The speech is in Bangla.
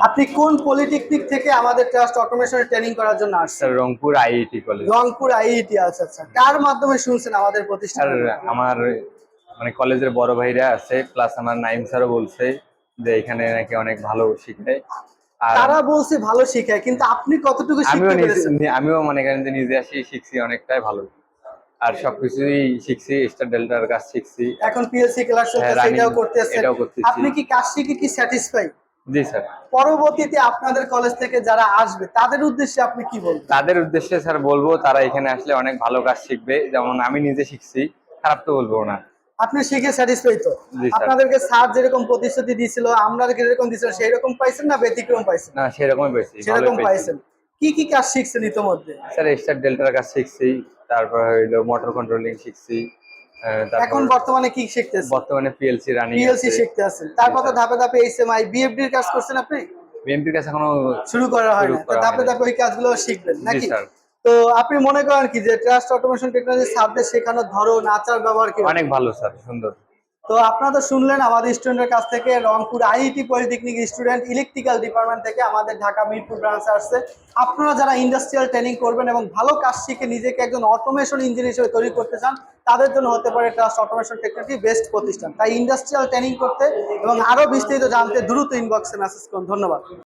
আপনি কোন পলিটেকনিক থেকে আমাদের ট্রাস্ট অটোমেশনে ট্রেনিং করার জন্য আসছেন? Sir Rangpur IIT college. Rangpur IIT. আচ্ছা আচ্ছা, কার মাধ্যমে শুনছেন আমাদের স্যার প্রতিষ্ঠানের কথা? আমার মানে কলেজের বড় ভাইরা আছে, প্লাস আমার নাইম স্যারও বলছে যে এখানে নাকি অনেক ভালো শিখায়। আর তারা বলছে ভালো শিখায়, কিন্তু আপনি কতটুকু আমিও শিখতে নিজে পেরেছেন? আমিও মনে করেন যে নিজে আসি শিখছি অনেকটাই ভালো। আর সবকিছুই শিখছি, স্টার ডেল্টার কাজ শিখছি। এখন পিএলসি ক্লাস হ্যাঁ, চলতেছে, রানিং এটাও করতেছেন। এটাও করতেছি। আপনি কি কাজ শিখে কি স্যাটিসফাই? জি স্যার। পরবর্তীতে আপনাদের কলেজ থেকে যারা আসবে তাদের উদ্দেশ্যে আপনি কি বলবেন? তাদের উদ্দেশ্যে স্যার বলবো তারা এখানে আসলে অনেক ভালো কাজ শিখবে, যেমন আমি নিজে শিখছি, খারাপ তো বলবো না। আপনি শিখে স্যাটিসফাই তো? জি স্যার। আপনাদেরকে স্যার যেরকম প্রতিশ্রুতি দিয়েছিল, আমরা যেরকম দিয়েছিল, সেই রকম পাইছেন না ব্যতিক্রম পাইছেন? না, সেরকমই পেয়েছি, ভালোই সেরকম পেয়েছি। পাইছেন। কি কি কাজ শিখছেন ইতোমধ্যে? স্যার স্টার ডেল্টার কাজ শিখছি, তারপর হইলো মোটর কন্ট্রোলিং শিখছি, তারপর এখন বর্তমানে কি শিখতেছেন? বর্তমানে পিএলসি রানিং পিএলসি আছে। শিখতে আছেন, জি তারপর তো স্যার। ধাপে ধাপে এইচএমআই বিএফডির কাজ করছেন আপনি? বিএমপির কাছে এখনো শুরু করা হয় শুরু না, তো করা ধাপে হয়নি। ধাপে ওই কাজগুলো শিখবেন জি নাকি? স্যার। তো আপনি মনে করেন কি যে ট্রাস্ট অটোমেশন টেকনোলজি সাবজেক্ট শেখানোর ধরন, আচার ব্যবহার কি? অনেক ভালো স্যার, সুন্দর। তো আপনারা তো শুনলেন আমাদের স্টুডেন্টের কাছ থেকে, Rangpur IIT polytechnic student electrical department থেকে আমাদের ঢাকা মিরপুর ব্রাঞ্চে আসছে। আপনারা যারা ইন্ডাস্ট্রিয়াল ট্রেনিং করবেন এবং ভালো কাজ শিখে নিজেকে একজন অটোমেশন ইঞ্জিনিয়ার হিসেবে তৈরি করতে চান, তাদের জন্য হতে পারে ট্রাস্ট অটোমেশন টেকনোলজি বেস্ট প্রতিষ্ঠান। তাই ইন্ডাস্ট্রিয়াল ট্রেনিং করতে এবং আরো বিস্তারিত জানতে দ্রুত ইনবক্সে মেসেজ করুন। ধন্যবাদ।